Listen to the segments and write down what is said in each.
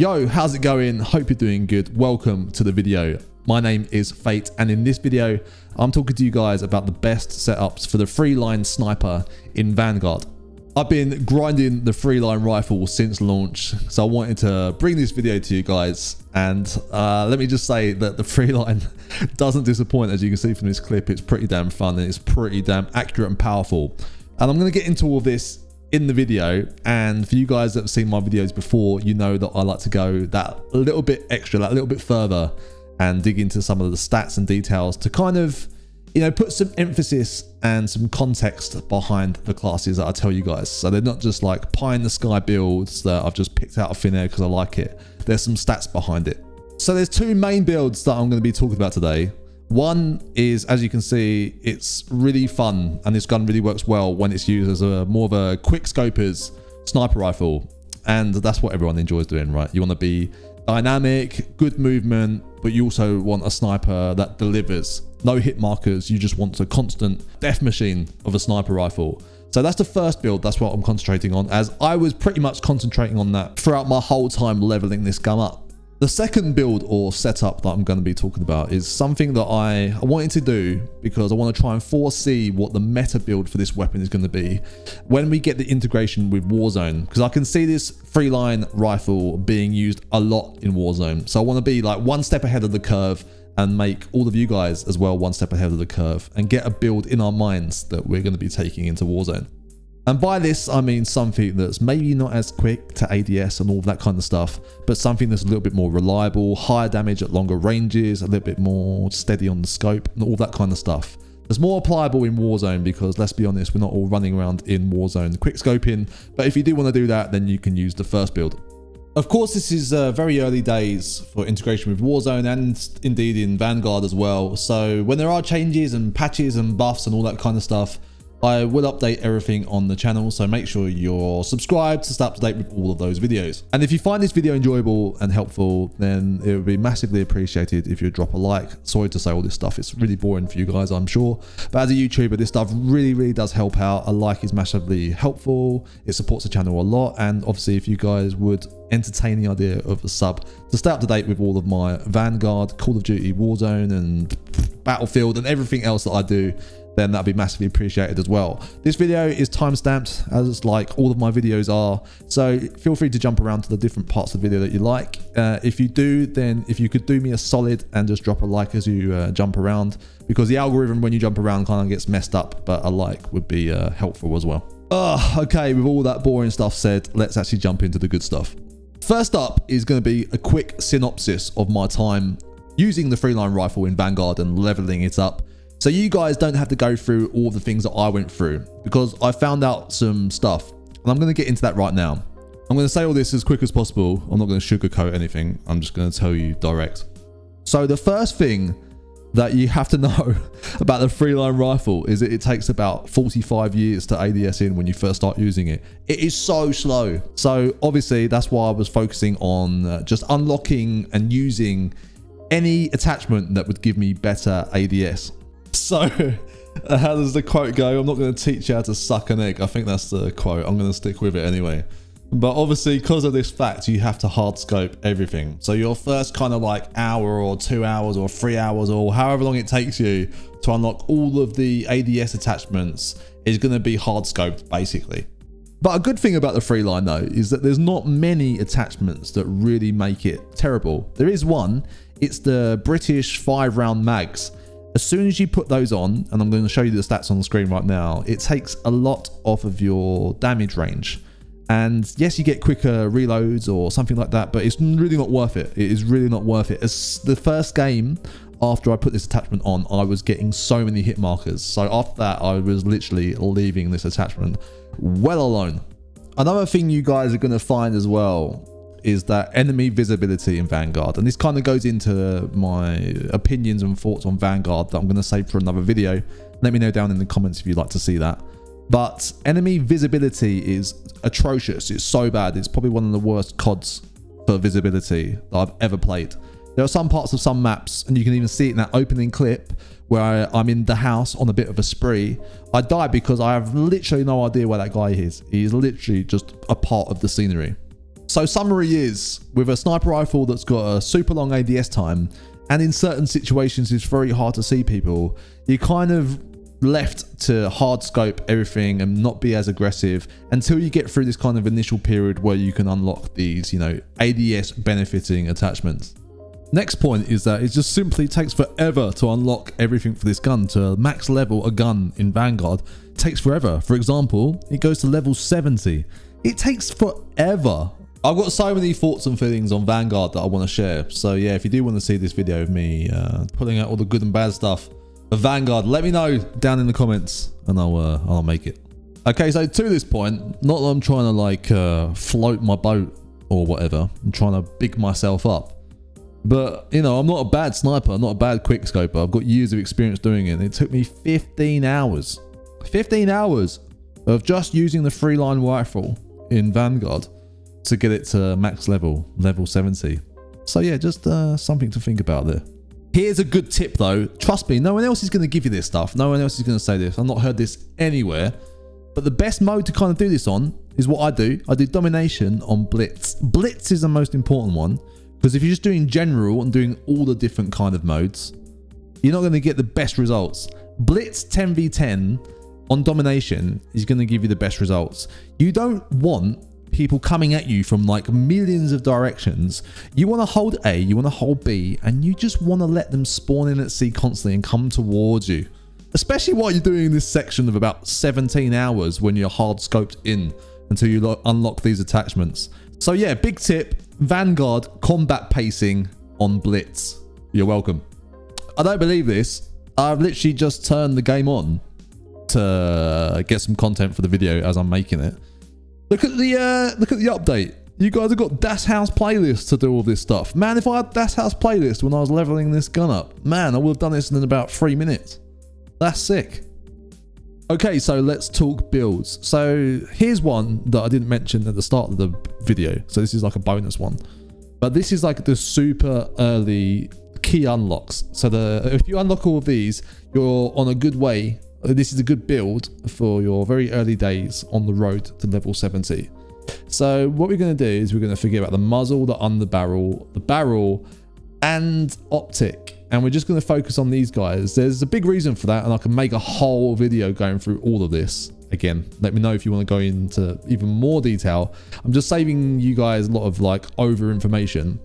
Yo, how's it going? Hope you're doing good. Welcome to the video. My name is Fate, and in this video, I'm talking to you guys about the best setups for the three-line sniper in Vanguard. I've been grinding the three-line rifle since launch, so I wanted to bring this video to you guys. And let me just say that the three-line doesn't disappoint. As you can see from this clip, it's pretty damn fun and it's pretty damn accurate and powerful. And I'm going to get into all this in the video, and for you guys that have seen my videos before, you know that I like to go that little bit extra, that little bit further, and dig into some of the stats and details to kind of, you know, put some emphasis and some context behind the classes that I tell you guys. So they're not just like pie in the sky builds that I've just picked out of thin air because I like it. There's some stats behind it. So there's two main builds that I'm going to be talking about today. One is, as you can see, it's really fun, and this gun really works well when it's used as a more of a quick scopers sniper rifle, and that's what everyone enjoys doing, right? You want to be dynamic, good movement, but you also want a sniper that delivers. No hit markers, you just want a constant death machine of a sniper rifle. So that's the first build. That's what I'm concentrating on, as I was pretty much concentrating on that throughout my whole time leveling this gun up. The second build or setup that I'm going to be talking about is something that I wanted to do because I want to try and foresee what the meta build for this weapon is going to be when we get the integration with Warzone, because I can see this three-line rifle being used a lot in Warzone. So I want to be like one step ahead of the curve and make all of you guys as well one step ahead of the curve and get a build in our minds that we're going to be taking into Warzone. And by this, I mean something that's maybe not as quick to ADS and all that kind of stuff, but something that's a little bit more reliable, higher damage at longer ranges, a little bit more steady on the scope, and all that kind of stuff. It's more applicable in Warzone because, let's be honest, we're not all running around in Warzone quick scoping. But if you do want to do that, then you can use the first build. Of course, this is very early days for integration with Warzone and indeed in Vanguard as well. So when there are changes and patches and buffs and all that kind of stuff, I will update everything on the channel, so make sure you're subscribed to stay up to date with all of those videos. And if you find this video enjoyable and helpful, then it would be massively appreciated if you drop a like. Sorry to say all this stuff, it's really boring for you guys, I'm sure. But as a YouTuber, this stuff really does help out. A like is massively helpful. It supports the channel a lot. And obviously, if you guys would entertain the idea of a sub to stay up to date with all of my Vanguard, Call of Duty, Warzone, and Battlefield, and everything else that I do, then that'd be massively appreciated as well. This video is time-stamped, as like all of my videos are, so feel free to jump around to the different parts of the video that you like. If you do, then if you could do me a solid and just drop a like as you jump around, because the algorithm when you jump around kind of gets messed up, but a like would be helpful as well. Okay, with all that boring stuff said, let's actually jump into the good stuff. First up is going to be a quick synopsis of my time using the three-line rifle in Vanguard and leveling it up, so you guys don't have to go through all the things that I went through, because I found out some stuff, and I'm going to get into that right now. I'm going to say all this as quick as possible. I'm not going to sugarcoat anything. I'm just going to tell you direct. So the first thing that you have to know about the three-line rifle is that it takes about 45 years to ADS in when you first start using it. It is so slow. So obviously that's why I was focusing on just unlocking and using any attachment that would give me better ADS. So how does the quote go? I'm not going to teach you how to suck an egg. I think that's the quote. I'm going to stick with it anyway. But obviously, because of this fact, you have to hard scope everything. So your first kind of like hour or 2 hours or 3 hours or however long it takes you to unlock all of the ADS attachments is going to be hard scoped basically. But a good thing about the three line though is that there's not many attachments that really make it terrible. There is one. It's the British 5-round mags. As soon as you put those on, and I'm going to show you the stats on the screen right now, it takes a lot off of your damage range. And yes, you get quicker reloads or something like that, but it's really not worth it. It is really not worth it. As the first game after I put this attachment on, I was getting so many hit markers. So after that, I was literally leaving this attachment well alone. Another thing you guys are going to find as well is that enemy visibility in Vanguard, and this kind of goes into my opinions and thoughts on Vanguard that I'm going to save for another video. Let me know down in the comments if you'd like to see that. But enemy visibility is atrocious. It's so bad. It's probably one of the worst CODs for visibility that I've ever played. There are some parts of some maps, and you can even see it in that opening clip where I'm in the house on a bit of a spree. I die because I have literally no idea where that guy is. He is literally just a part of the scenery. So summary is, with a sniper rifle that's got a super long ADS time, and in certain situations it's very hard to see people, you're kind of left to hard scope everything and not be as aggressive until you get through this kind of initial period where you can unlock these, you know, ADS benefiting attachments. Next point is that it just simply takes forever to unlock everything for this gun. To max level a gun in Vanguard takes forever. For example, it goes to level 70. It takes forever. I've got so many thoughts and feelings on Vanguard that I want to share. So yeah, if you do want to see this video of me pulling out all the good and bad stuff of Vanguard, let me know down in the comments and I'll make it. Okay, so to this point, not that I'm trying to like float my boat or whatever. I'm trying to big myself up. But, you know, I'm not a bad sniper. I'm not a bad quickscoper. I've got years of experience doing it. And it took me 15 hours. 15 hours of just using the three-line rifle in Vanguard to get it to max level 70. So yeah, just something to think about there. Here's a good tip though. Trust me, no one else is going to give you this stuff. No one else is going to say this. I've not heard this anywhere. But the best mode to kind of do this on is what I do. I do domination on Blitz. Blitz is the most important one. Because if you're just doing general and doing all the different kind of modes, you're not going to get the best results. Blitz 10v10 on domination is going to give you the best results. You don't want people coming at you from like millions of directions. You want to hold A, you want to hold B, and you just want to let them spawn in at C constantly and come towards you. Especially while you're doing this section of about 17 hours when you're hard scoped in until you unlock these attachments. So yeah, big tip, Vanguard combat pacing on Blitz. You're welcome. I don't believe this. I've literally just turned the game on to get some content for the video as I'm making it. Look at the update. You guys have got Das House playlist to do all this stuff. Man, if I had Das House playlist when I was leveling this gun up, man, I would have done this in about 3 minutes. That's sick. Okay, so let's talk builds. So here's one that I didn't mention at the start of the video. So this is like a bonus one. But this is like the super early key unlocks. So if you unlock all of these, you're on a good way. This is a good build for your very early days on the road to level 70. So what we're going to do is we're going to forget about the muzzle, the underbarrel, the barrel, and optic. And we're just going to focus on these guys. There's a big reason for that, and I can make a whole video going through all of this. Again, let me know if you want to go into even more detail. I'm just saving you guys a lot of like over information.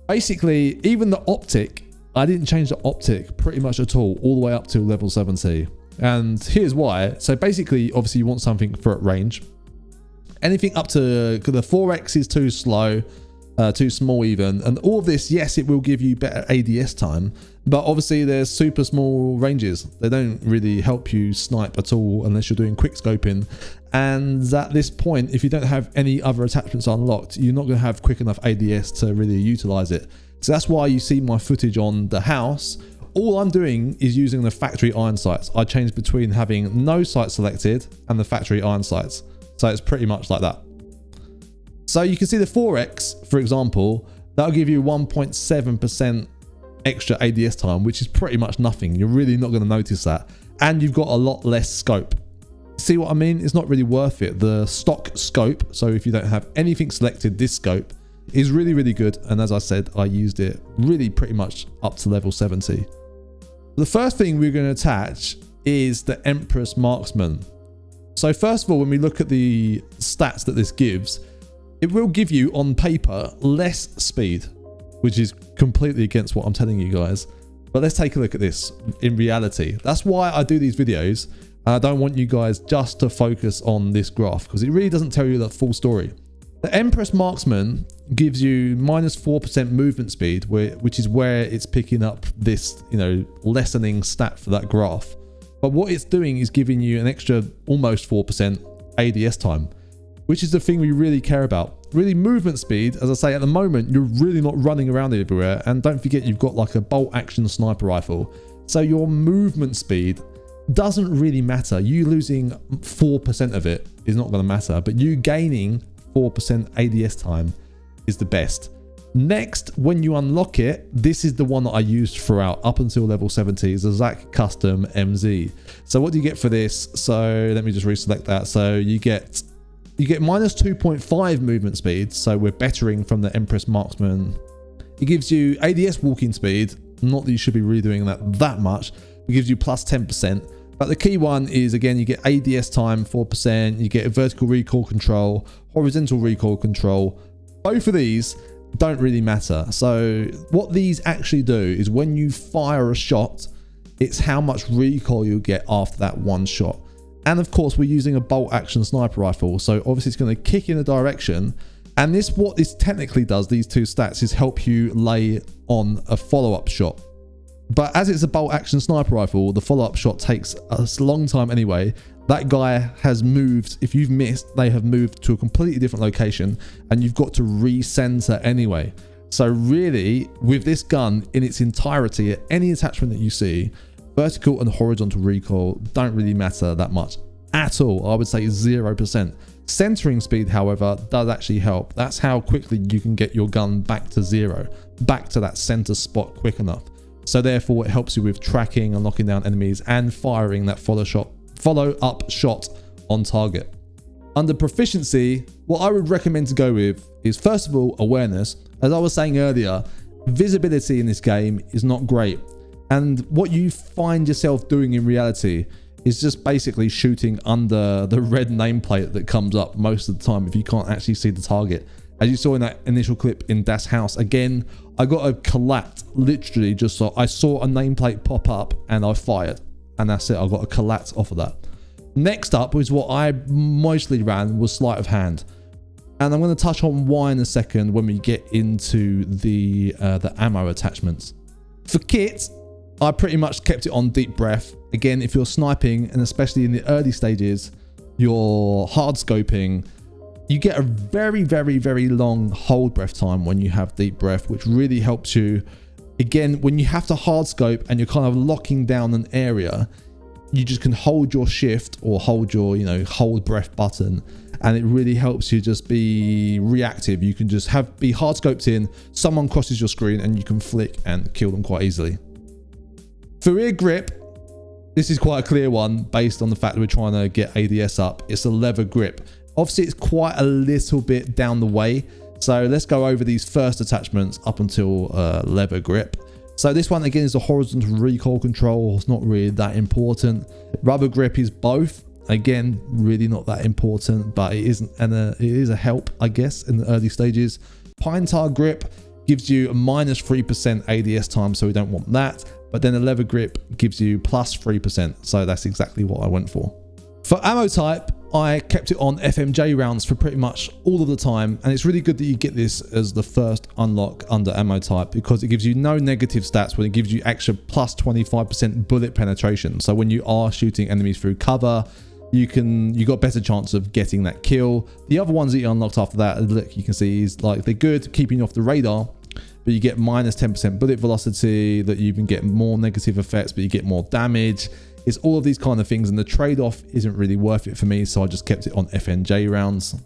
Basically, even the optic, I didn't change the optic pretty much at all the way up to level 70. And here's why. So basically, obviously you want something for at range. Anything up to the 4x is too slow. Too small even, and all of this, yes, it will give you better ADS time, but obviously there's super small ranges. They don't really help you snipe at all unless you're doing quick scoping, and at this point, if you don't have any other attachments unlocked, you're not going to have quick enough ADS to really utilize it. So that's why you see my footage on the house. All I'm doing is using the factory iron sights. I changed between having no sight selected and the factory iron sights, so it's pretty much like that. So you can see the 4x, for example, that'll give you 1.7% extra ADS time, which is pretty much nothing. You're really not going to notice that. And you've got a lot less scope. See what I mean? It's not really worth it. The stock scope, so if you don't have anything selected, this scope is really, really good. And as I said, I used it really pretty much up to level 70. The first thing we're going to attach is the Empress Marksman. So first of all, when we look at the stats that this gives, it will give you, on paper, less speed, which is completely against what I'm telling you guys. But let's take a look at this in reality. That's why I do these videos. I don't want you guys just to focus on this graph, because it really doesn't tell you the full story. The Empress Marksman gives you -4% movement speed, which is where it's picking up this, you know, lessening stat for that graph. But what it's doing is giving you an extra almost 4% ADS time, which is the thing we really care about. Really, movement speed, as I say, at the moment, you're really not running around everywhere. And don't forget, you've got like a bolt action sniper rifle. So your movement speed doesn't really matter. You losing 4% of it is not going to matter, but you gaining 4% ADS time is the best. Next, when you unlock it, this is the one that I used throughout up until level 70, is the Zach Custom MZ. So what do you get for this? So let me just reselect that. So you get You get minus 2.5 movement speed, so we're bettering from the Empress Marksman. It gives you ADS walking speed, not that you should be redoing that much. It gives you plus 10%. But the key one is, again, you get ADS time 4%, you get a vertical recoil control, horizontal recoil control. Both of these don't really matter. So what these actually do is when you fire a shot, it's how much recoil you get after that one shot. And of course, we're using a bolt action sniper rifle, so obviously it's going to kick in a direction. And what this technically does, these two stats, is help you lay on a follow-up shot. But as it's a bolt action sniper rifle, the follow-up shot takes a long time anyway. That guy has moved. If you've missed, they have moved to a completely different location, and you've got to recenter anyway. So really, with this gun in its entirety, any attachment that you see, vertical and horizontal recoil don't really matter that much at all. I would say 0%. Centering speed, however, does actually help. That's how quickly you can get your gun back to 0, back to that center spot quick enough. So therefore, it helps you with tracking and locking down enemies and firing that follow-up shot on target. Under proficiency, what I would recommend to go with is, first of all, awareness. As I was saying earlier, visibility in this game is not great. And what you find yourself doing in reality is just basically shooting under the red nameplate that comes up most of the time if you can't actually see the target. As you saw in that initial clip in Das House, again, I got a collat, literally just so I saw a nameplate pop up and I fired. And that's it, I got a collat off of that. Next up was what I mostly ran was sleight of hand. And I'm going to touch on why in a second when we get into the ammo attachments. For kit, I pretty much kept it on deep breath. Again, if you're sniping, and especially in the early stages, you're hard scoping, you get a very, very, very long hold breath time when you have deep breath, which really helps you. Again, when you have to hard scope and you're kind of locking down an area, you just can hold your shift or hold your, hold breath button, and it really helps you just be reactive. You can just be hard scoped in, someone crosses your screen and you can flick and kill them quite easily. For rear grip, this is quite a clear one based on the fact that we're trying to get ADS up. It's a leather grip. Obviously, it's quite a little bit down the way. So let's go over these first attachments up until leather grip. So this one, again, is a horizontal recoil control. It's not really that important. Rubber grip is both. Again, really not that important, but it isn't, and it is a help, I guess, in the early stages. Pine tar grip gives you a minus 3% ADS time, so we don't want that. But then the leather grip gives you plus 3%. So that's exactly what I went for. For ammo type, I kept it on FMJ rounds for pretty much all of the time. And it's really good that you get this as the first unlock under ammo type, because it gives you no negative stats when it gives you extra plus 25% bullet penetration. So when you are shooting enemies through cover, you got better chance of getting that kill. The other ones that you unlocked after that, look, you can see is like they're good, keeping you off the radar. But you get minus 10% bullet velocity, that you can get more negative effects, but you get more damage. It's all of these kind of things, and the trade-off isn't really worth it for me, so I just kept it on FNJ rounds.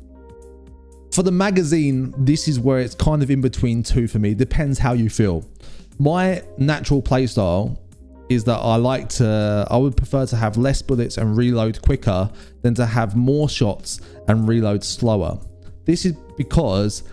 For the magazine, this is where it's kind of in between two for me. Depends how you feel. My natural playstyle is that I would prefer to have less bullets and reload quicker than to have more shots and reload slower. This is because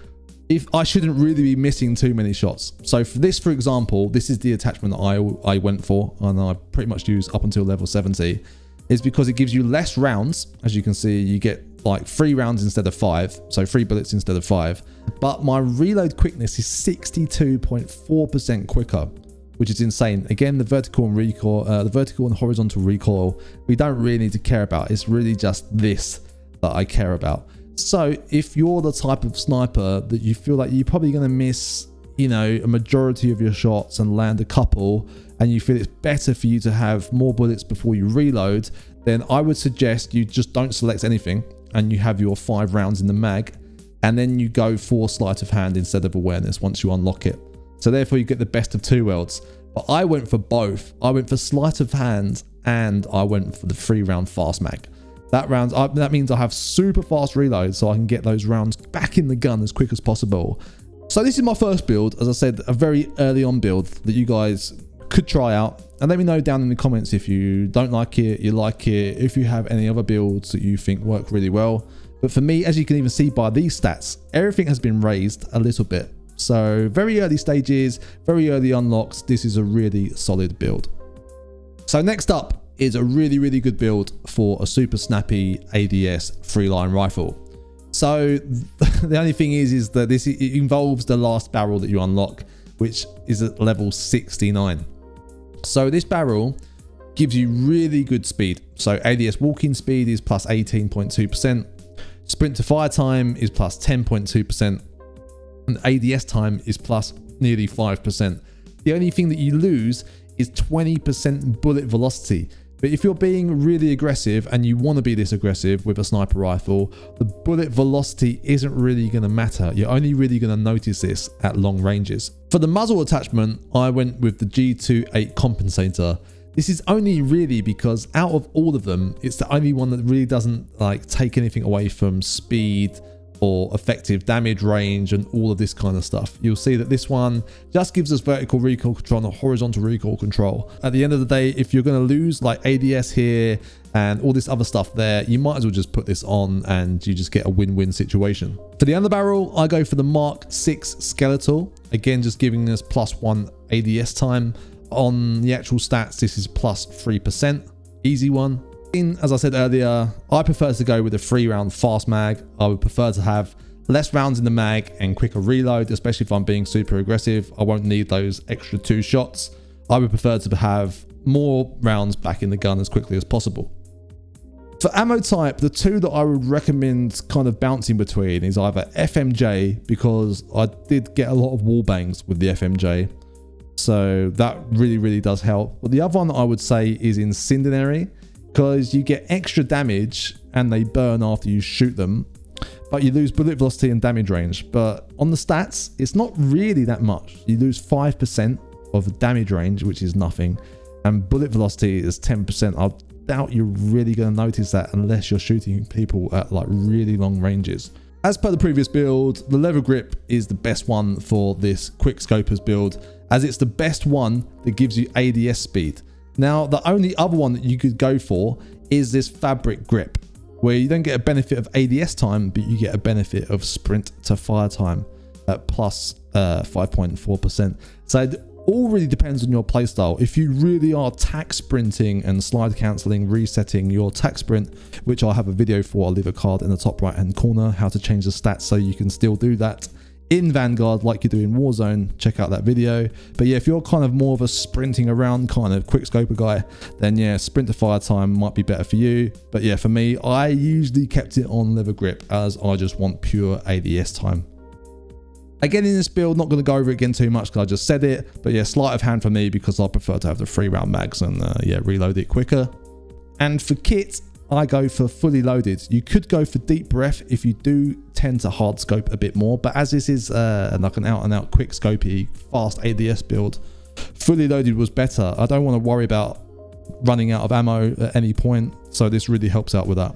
if I shouldn't really be missing too many shots. So for this, for example, this is the attachment that I went for, and I pretty much use up until level 70, is because it gives you less rounds. As you can see, you get like 3 rounds instead of 5, so 3 bullets instead of 5. But my reload quickness is 62.4% quicker, which is insane. Again, the vertical and horizontal recoil, we don't really need to care about. It's really just this that I care about. So if you're the type of sniper that you feel like you're probably going to miss, a majority of your shots and land a couple, and you feel it's better for you to have more bullets before you reload, then I would suggest you just don't select anything and you have your 5 rounds in the mag, and then you go for sleight of hand instead of awareness once you unlock it. So therefore you get the best of 2 worlds. But I went for both. I went for sleight of hand and I went for the 3-round fast mag. That means I have super fast reloads, so I can get those rounds back in the gun as quick as possible. So this is my first build, as I said, a very early on build that you guys could try out. And let me know down in the comments if you don't like it, you like it, if you have any other builds that you think work really well. But for me, as you can even see by these stats, everything has been raised a little bit. So very early stages, very early unlocks. This is a really solid build. So next up is a really good build for a super snappy ADS 3-line rifle. So the only thing is that it involves the last barrel that you unlock, which is at level 69. So this barrel gives you really good speed. So ADS walking speed is plus 18.2%. Sprint to fire time is plus 10.2%. And ADS time is plus nearly 5%. The only thing that you lose is 20% bullet velocity. But if you're being really aggressive and you want to be this aggressive with a sniper rifle, the bullet velocity isn't really going to matter. You're only really going to notice this at long ranges. For the muzzle attachment, I went with the G28 compensator. This is only really because out of all of them, it's the only one that really doesn't like take anything away from speed or effective damage range and all of this kind of stuff. You'll see that this one just gives us vertical recoil control and horizontal recoil control. At the end of the day, if you're going to lose like ADS here and all this other stuff there, you might as well just put this on and you just get a win-win situation. For the underbarrel, I go for the Mark 6 skeletal. Again, just giving us +1 ADS time. On the actual stats, this is +3%. Easy one. As I said earlier, I prefer to go with a 3-round fast mag. I would prefer to have less rounds in the mag and quicker reload, especially if I'm being super aggressive. I won't need those extra 2 shots. I would prefer to have more rounds back in the gun as quickly as possible. For ammo type, the 2 that I would recommend kind of bouncing between is either FMJ, because I did get a lot of wall bangs with the FMJ. So that really does help. But the other one I would say is Incendiary, because you get extra damage and they burn after you shoot them, but you lose bullet velocity and damage range. But on the stats, it's not really that much. You lose 5% of damage range, which is nothing, and bullet velocity is 10%. I doubt you're really going to notice that unless you're shooting people at like really long ranges. As per the previous build, the lever grip is the best one for this quick scopers build, as it's the best one that gives you ADS speed. Now, the only other one that you could go for is this fabric grip, where you don't get a benefit of ADS time, but you get a benefit of sprint to fire time at plus 5.4%. So it all really depends on your playstyle. If you really are tack sprinting and slide cancelling, resetting your tack sprint, which I'll have a video for, I'll leave a card in the top right hand corner, how to change the stats so you can still do that in Vanguard like you do in Warzone. Check out that video. But yeah, if you're kind of more of a sprinting around kind of quick scoper guy, then yeah, sprint to fire time might be better for you. But yeah, for me, I usually kept it on lever grip as I just want pure ADS time. Again, in this build, not going to go over it again too much because I just said it, but yeah, sleight of hand for me because I prefer to have the 3-round mags and yeah, reload it quicker. And for kit, I go for fully loaded. You could go for deep breath if you do tend to hard scope a bit more, but as this is like an out and out quick scopey fast ADS build, fully loaded was better. I don't want to worry about running out of ammo at any point, so this really helps out with that.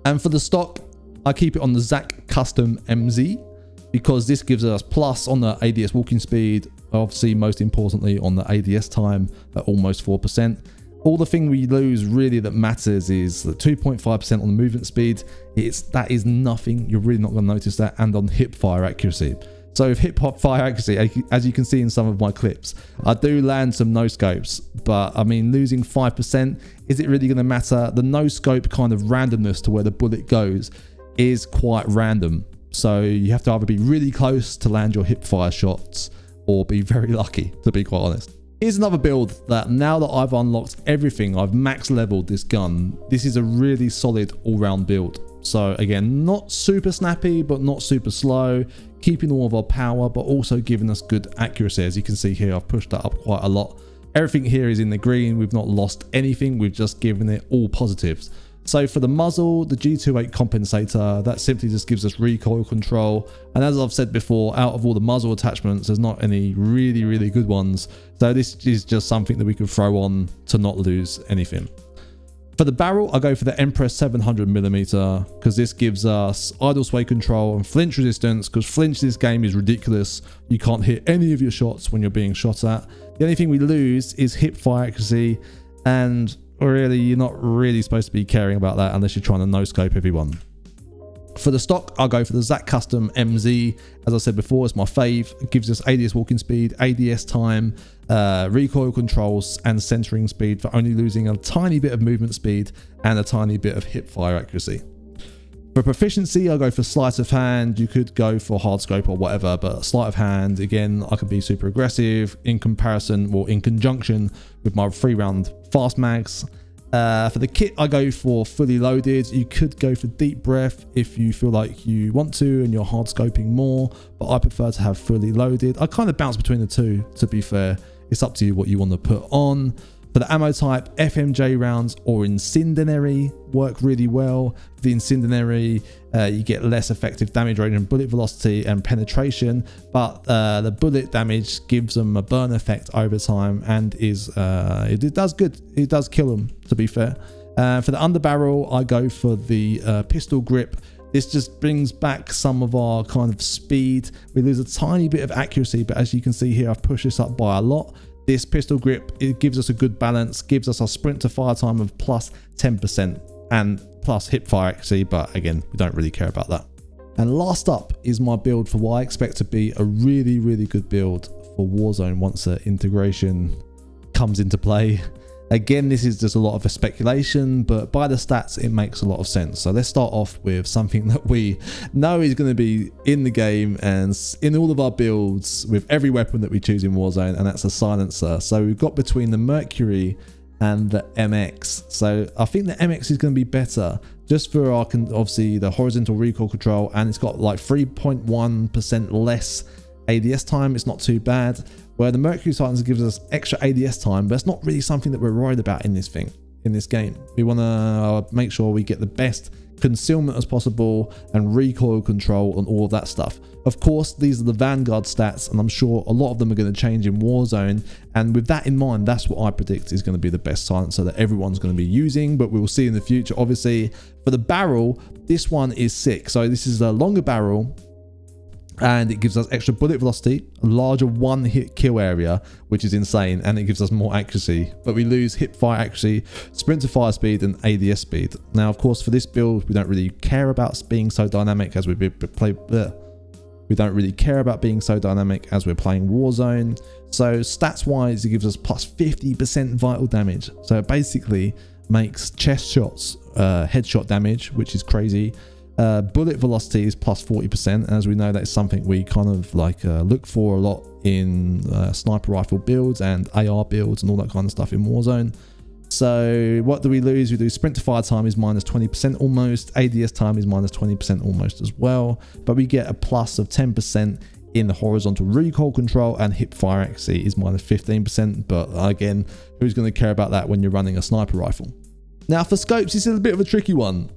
And for the stock, I keep it on the Zach Custom MZ because this gives us plus on the ADS walking speed, obviously most importantly on the ADS time at almost 4%. All the thing we lose really that matters is the 2.5% on the movement speed. That is nothing. You're really not going to notice that. And on hip fire accuracy. So with hip hop fire accuracy, as you can see in some of my clips, I do land some no scopes, but I mean, losing 5%, is it really going to matter? The no scope kind of randomness to where the bullet goes is quite random. So you have to either be really close to land your hip fire shots or be very lucky, to be quite honest. Here's another build that now that I've unlocked everything, I've max leveled this gun. This is a really solid all-round build. So again, not super snappy, but not super slow, keeping all of our power, but also giving us good accuracy. As you can see here, I've pushed that up quite a lot. Everything here is in the green. We've not lost anything. We've just given it all positives. So for the muzzle, the G28 compensator, that simply just gives us recoil control. And as I've said before, out of all the muzzle attachments, there's not any really good ones. So this is just something that we could throw on to not lose anything. For the barrel, I go for the Empress 700mm because this gives us idle sway control and flinch resistance, because flinch in this game is ridiculous. You can't hit any of your shots when you're being shot at. The only thing we lose is hip fire accuracy, and really, you're not really supposed to be caring about that unless you're trying to no-scope everyone. For the stock, I'll go for the Zach Custom MZ. As I said before, it's my fave. It gives us ADS walking speed, ADS time, recoil controls, and centering speed for only losing a tiny bit of movement speed and a tiny bit of hip fire accuracy. For proficiency, I'll go for sleight of hand. You could go for hard scope or whatever, but sleight of hand, again, I could be super aggressive in comparison or in conjunction with my 3-round fast mags. For the kit, I go for fully loaded. You could go for deep breath if you feel like you want to and you're hard scoping more, but I prefer to have fully loaded. I kind of bounce between the two, to be fair. It's up to you what you want to put on. For the ammo type, FMJ rounds or incendiary work really well. For the incendiary, you get less effective damage range and bullet velocity and penetration, but the bullet damage gives them a burn effect over time and it does good. It does kill them, to be fair. For the underbarrel, I go for the pistol grip. This just brings back some of our kind of speed. We lose a tiny bit of accuracy, but as you can see here, I've pushed this up by a lot. This pistol grip, it gives us a good balance, gives us a sprint to fire time of plus 10% and plus hip fire accuracy, but again, we don't really care about that. And last up is my build for what I expect to be a really, really good build for Warzone once the integration comes into play. Again, this is just a lot of a speculation, but by the stats, it makes a lot of sense. So let's start off with something that we know is going to be in the game and in all of our builds with every weapon that we choose in Warzone, and that's a silencer. So we've got between the Mercury and the MX. So I think the MX is going to be better just for our, obviously, the horizontal recoil control, and it's got like 3.1% less ADS time. It's not too bad. Where the Mercury silencer gives us extra ADS time, but it's not really something that we're worried about in this game. We want to make sure we get the best concealment as possible and recoil control and all of that stuff. Of course, these are the Vanguard stats, and I'm sure a lot of them are going to change in Warzone. And with that in mind, that's what I predict is going to be the best silencer that everyone's going to be using, but we will see in the future. Obviously, for the barrel, this one is sick. So this is a longer barrel, and it gives us extra bullet velocity, a larger one hit kill area, which is insane, and it gives us more accuracy, but we lose hip fire accuracy, sprint to fire speed, and ADS speed. Now, of course, for this build, we don't really care about being so dynamic as we don't really care about being so dynamic as we're playing Warzone. So stats wise, it gives us plus 50% vital damage. So it basically makes chest shots headshot damage, which is crazy. Bullet velocity is plus 40%. As we know, that is something we kind of like look for a lot in sniper rifle builds and AR builds and all that kind of stuff in Warzone. So what do we lose? We do sprint to fire time is minus 20% almost. ADS time is minus 20% almost as well. But we get a plus of 10% in the horizontal recoil control, and hip fire accuracy is minus 15%. But again, who's going to care about that when you're running a sniper rifle? Now for scopes, this is a bit of a tricky one.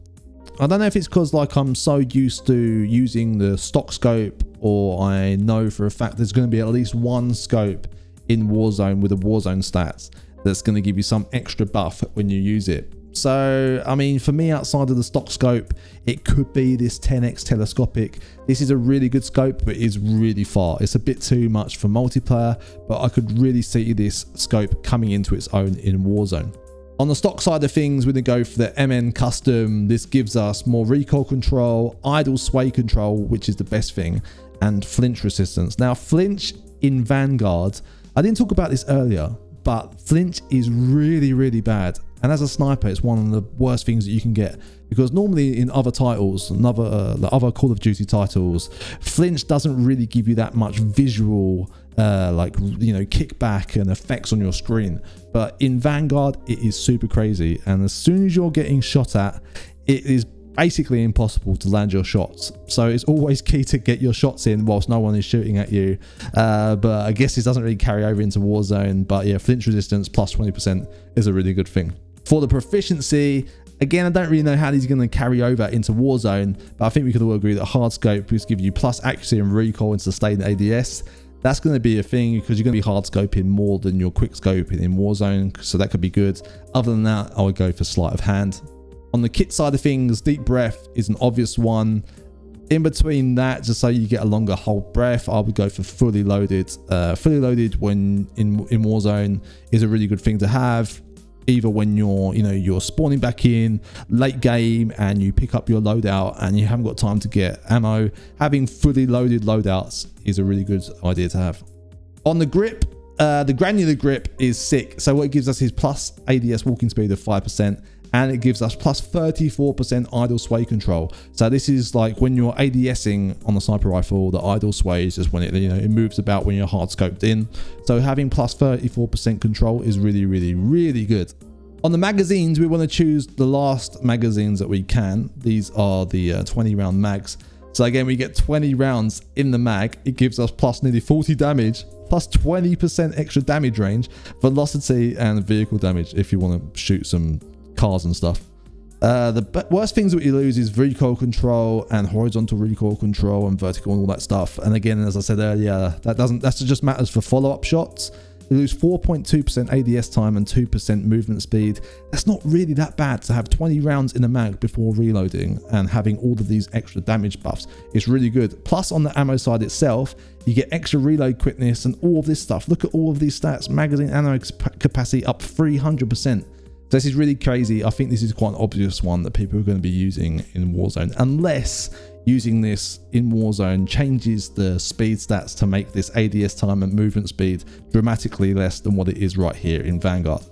I don't know if it's because like I'm so used to using the stock scope, or I know for a fact there's going to be at least one scope in Warzone with the Warzone stats that's going to give you some extra buff when you use it. So, I mean, for me, outside of the stock scope, it could be this 10x telescopic. This is a really good scope, but it's really far. It's a bit too much for multiplayer, but I could really see this scope coming into its own in Warzone. On the stock side of things, we're going to go for the MN custom. This gives us more recoil control, idle sway control, which is the best thing, and flinch resistance. Now, flinch in Vanguard, I didn't talk about this earlier, but flinch is really, really bad. And as a sniper, it's one of the worst things that you can get, because normally in other titles, the other Call of Duty titles, flinch doesn't really give you that much visual kickback and effects on your screen. But in Vanguard, it is super crazy, and as soon as you're getting shot at, it is basically impossible to land your shots. So it's always key to get your shots in whilst no one is shooting at you. But I guess this doesn't really carry over into Warzone. But yeah, flinch resistance plus 20% is a really good thing. For the proficiency, again, I don't really know how these are going to carry over into Warzone, but I think we could all agree that hard scope is give you plus accuracy and recoil and sustained ADS. That's going to be a thing because you're going to be hard scoping more than your quick scoping in Warzone, so that could be good. Other than that, I would go for sleight of hand. On the kit side of things, deep breath is an obvious one. In between that, just so you get a longer hold breath, I would go for fully loaded. Fully loaded when in Warzone is a really good thing to have. either when you're spawning back in late game and you pick up your loadout and you haven't got time to get ammo. Having fully loaded loadouts is a really good idea to have. On the grip, the granular grip is sick. So what it gives us is plus ADS walking speed of 5%, and it gives us plus 34% idle sway control. So this is like when you're ADSing on the sniper rifle, the idle sway is just when it moves about when you're hard scoped in. So having plus 34% control is really, really, really good. On the magazines, we want to choose the last magazines that we can. These are the 20 round mags. So again, we get 20 rounds in the mag. It gives us plus nearly 40 damage, plus 20% extra damage range, velocity and vehicle damage if you want to shoot some cars and stuff. The worst things that you lose is recoil control and horizontal recoil control and vertical and all that stuff. And again, as I said earlier, that just matters for follow-up shots. You lose 4.2% ADS time and 2% movement speed. That's not really that bad to have 20 rounds in a mag before reloading and having all of these extra damage buffs. It's really good. Plus on the ammo side itself, you get extra reload quickness and all of this stuff. Look at all of these stats. Magazine ammo capacity up 300%. So this is really crazy. I think this is quite an obvious one that people are going to be using in Warzone, unless using this in Warzone changes the speed stats to make this ADS time and movement speed dramatically less than what it is right here in Vanguard.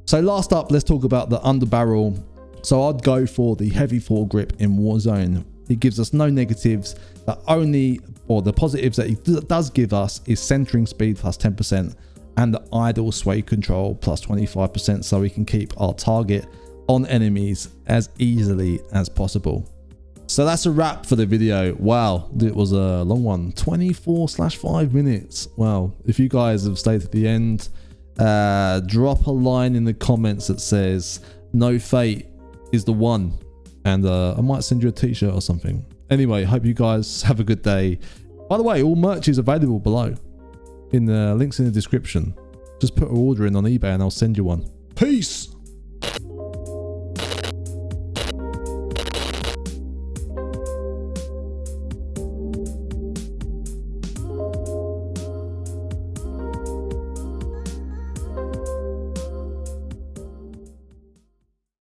So last up, let's talk about the underbarrel. So I'd go for the heavy foregrip in Warzone. It gives us no negatives. The positives that it does give us is centering speed plus 10%. And the idle sway control plus 25%, so we can keep our target on enemies as easily as possible. So that's a wrap for the video. Wow, it was a long one, 24/5 minutes. Wow, if you guys have stayed to the end, drop a line in the comments that says no fate is the one, and I might send you a t-shirt or something. Anyway, hope you guys have a good day. By the way, all merch is available below in the links in the description. Just put an order in on eBay and I'll send you one. Peace.